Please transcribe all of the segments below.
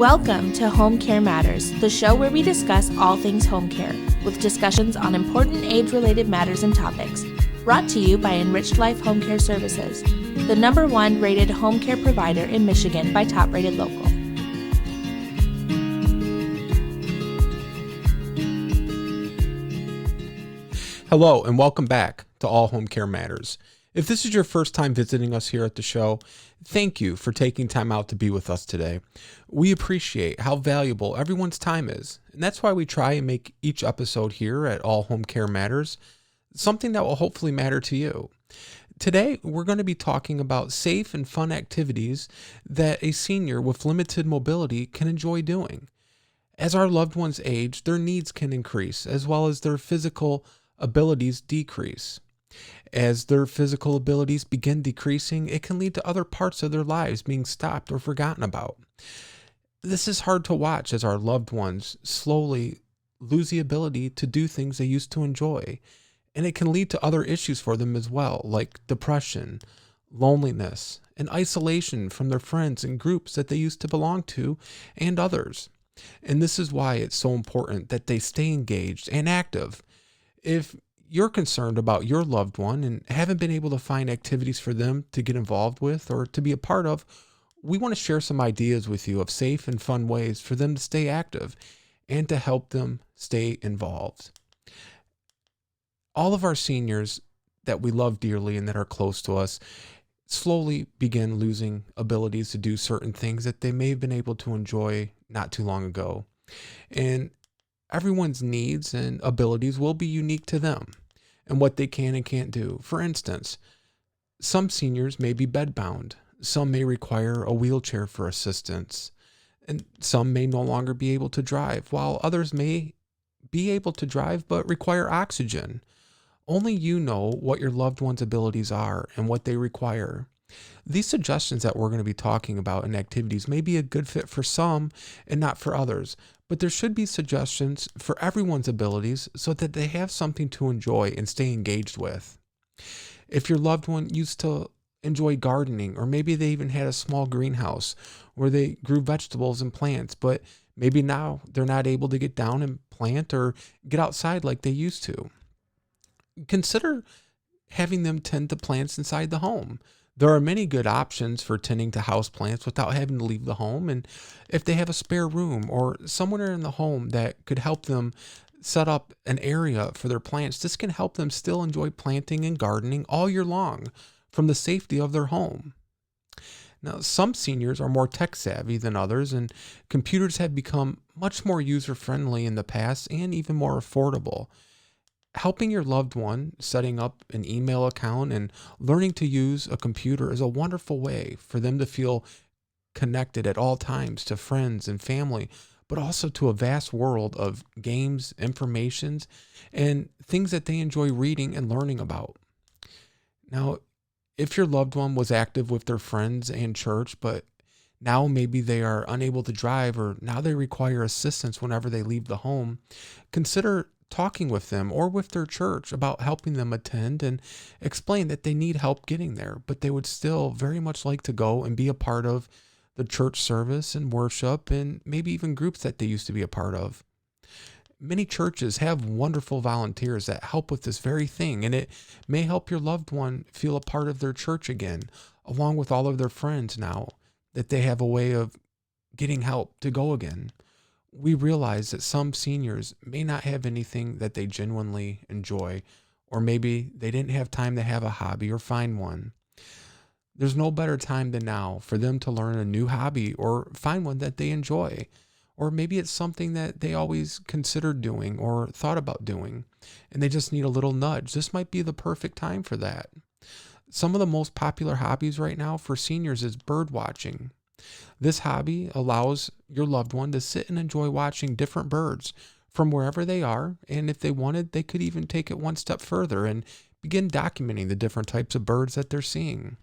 Welcome to Home Care Matters, the show where we discuss all things home care, with discussions on important age-related matters and topics. Brought to you by Enriched Life Home Care Services, the #1 rated home care provider in Michigan by Top Rated Local. Hello, and welcome back to All Home Care Matters. If this is your first time visiting us here at the show, thank you for taking time out to be with us today. We appreciate how valuable everyone's time is, and that's why we try and make each episode here at All Home Care Matters something that will hopefully matter to you. Today, we're going to be talking about safe and fun activities that a senior with limited mobility can enjoy doing. As our loved ones age, their needs can increase, as well as their physical abilities decrease. As their physical abilities begin decreasing, it can lead to other parts of their lives being stopped or forgotten about. This is hard to watch as our loved ones slowly lose the ability to do things they used to enjoy. And it can lead to other issues for them as well, like depression, loneliness, and isolation from their friends and groups that they used to belong to and others. And this is why it's so important that they stay engaged and active. If you're concerned about your loved one and haven't been able to find activities for them to get involved with or to be a part of, we want to share some ideas with you of safe and fun ways for them to stay active and to help them stay involved. All of our seniors that we love dearly and that are close to us slowly begin losing abilities to do certain things that they may have been able to enjoy not too long ago. And everyone's needs and abilities will be unique to them and what they can and can't do. For instance, some seniors may be bedbound. Some may require a wheelchair for assistance. And some may no longer be able to drive, while others may be able to drive but require oxygen. Only you know what your loved one's abilities are and what they require. These suggestions that we're going to be talking about in activities may be a good fit for some and not for others, but there should be suggestions for everyone's abilities so that they have something to enjoy and stay engaged with. If your loved one used to enjoy gardening, or maybe they even had a small greenhouse where they grew vegetables and plants, but maybe now they're not able to get down and plant or get outside like they used to, consider having them tend to plants inside the home. There are many good options for tending to houseplants without having to leave the home. And if they have a spare room or somewhere in the home that could help them set up an area for their plants, this can help them still enjoy planting and gardening all year long from the safety of their home. Now, some seniors are more tech savvy than others, and computers have become much more user-friendly in the past and even more affordable. Helping your loved one setting up an email account and learning to use a computer is a wonderful way for them to feel connected at all times to friends and family, but also to a vast world of games, informations, and things that they enjoy reading and learning about. Now, if your loved one was active with their friends and church, but now maybe they are unable to drive or now they require assistance whenever they leave the home, consider talking with them or with their church about helping them attend and explain that they need help getting there, but they would still very much like to go and be a part of the church service and worship and maybe even groups that they used to be a part of. Many churches have wonderful volunteers that help with this very thing, and it may help your loved one feel a part of their church again, along with all of their friends now that they have a way of getting help to go again. We realize that some seniors may not have anything that they genuinely enjoy, or maybe they didn't have time to have a hobby or find one. There's no better time than now for them to learn a new hobby or find one that they enjoy. Or maybe it's something that they always considered doing or thought about doing, and they just need a little nudge. This might be the perfect time for that. Some of the most popular hobbies right now for seniors is bird watching. This hobby allows your loved one to sit and enjoy watching different birds from wherever they are, and if they wanted, they could even take it one step further and begin documenting the different types of birds that they're seeing.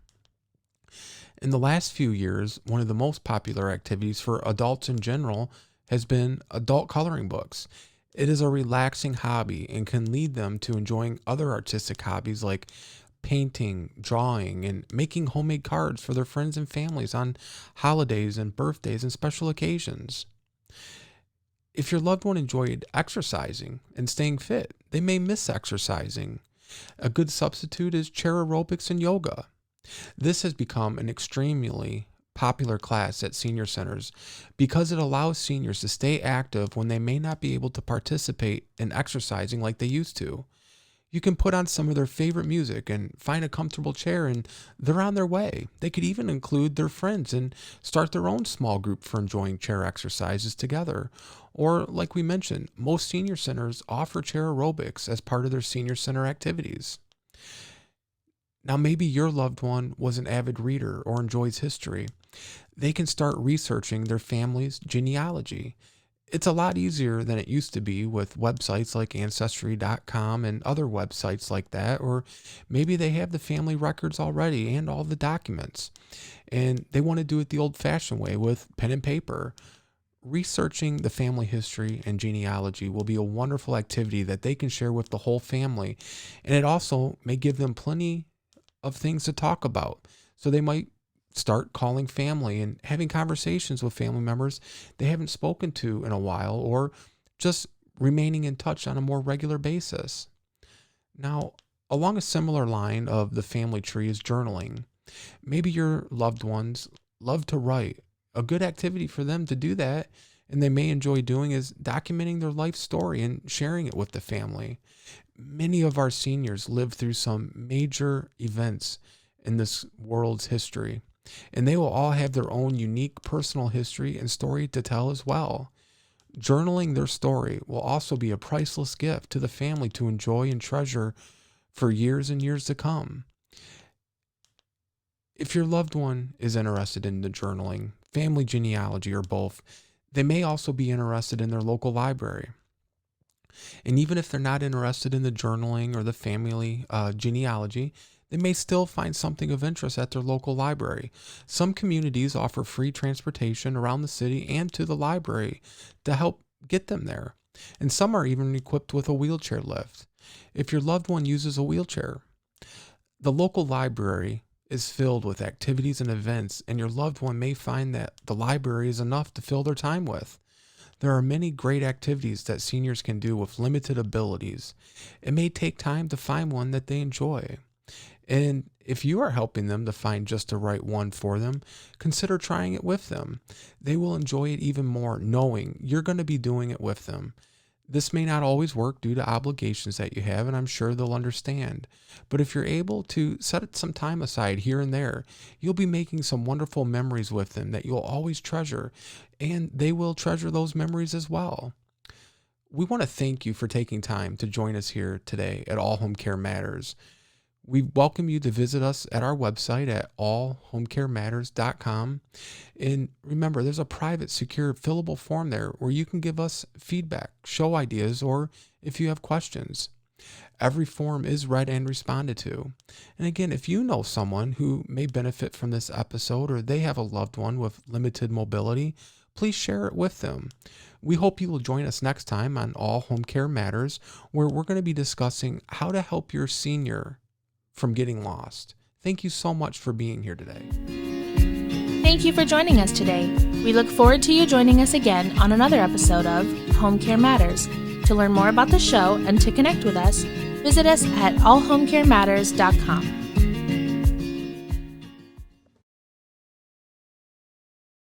In the last few years, one of the most popular activities for adults in general has been adult coloring books. It is a relaxing hobby and can lead them to enjoying other artistic hobbies like painting, drawing, and making homemade cards for their friends and families on holidays and birthdays and special occasions. If your loved one enjoyed exercising and staying fit, they may miss exercising. A good substitute is chair aerobics and yoga. This has become an extremely popular class at senior centers because it allows seniors to stay active when they may not be able to participate in exercising like they used to. You can put on some of their favorite music and find a comfortable chair, and they're on their way. They could even include their friends and start their own small group for enjoying chair exercises together. Or, like we mentioned, most senior centers offer chair aerobics as part of their senior center activities. Now, maybe your loved one was an avid reader or enjoys history. They can start researching their family's genealogy. It's a lot easier than it used to be with websites like Ancestry.com and other websites like that, or maybe they have the family records already and all the documents, and they want to do it the old-fashioned way with pen and paper. Researching the family history and genealogy will be a wonderful activity that they can share with the whole family, and it also may give them plenty of things to talk about. So they might start calling family and having conversations with family members they haven't spoken to in a while, or just remaining in touch on a more regular basis. Now, along a similar line of the family tree is journaling. Maybe your loved ones love to write. A good activity for them to do that, and they may enjoy doing, is documenting their life story and sharing it with the family. Many of our seniors live through some major events in this world's history, and they will all have their own unique personal history and story to tell as well. Journaling their story will also be a priceless gift to the family to enjoy and treasure for years and years to come. If your loved one is interested in the journaling, family genealogy, or both, they may also be interested in their local library. And even if they're not interested in the journaling or the family genealogy, they may still find something of interest at their local library. Some communities offer free transportation around the city and to the library to help get them there. And some are even equipped with a wheelchair lift. If your loved one uses a wheelchair, the local library is filled with activities and events, and your loved one may find that the library is enough to fill their time with. There are many great activities that seniors can do with limited abilities. It may take time to find one that they enjoy. And if you are helping them to find just the right one for them, consider trying it with them. They will enjoy it even more knowing you're going to be doing it with them. This may not always work due to obligations that you have, and I'm sure they'll understand. But if you're able to set some time aside here and there, you'll be making some wonderful memories with them that you'll always treasure, and they will treasure those memories as well. We want to thank you for taking time to join us here today at All Home Care Matters. We welcome you to visit us at our website at allhomecarematters.com. And remember, there's a private, secure, fillable form there where you can give us feedback, show ideas, or if you have questions. Every form is read and responded to. And again, if you know someone who may benefit from this episode, or they have a loved one with limited mobility, please share it with them. We hope you will join us next time on All Home Care Matters, where we're going to be discussing how to help your senior from getting lost. Thank you so much for being here today. Thank you for joining us today. We look forward to you joining us again on another episode of Home Care Matters. To learn more about the show and to connect with us, visit us at allhomecarematters.com.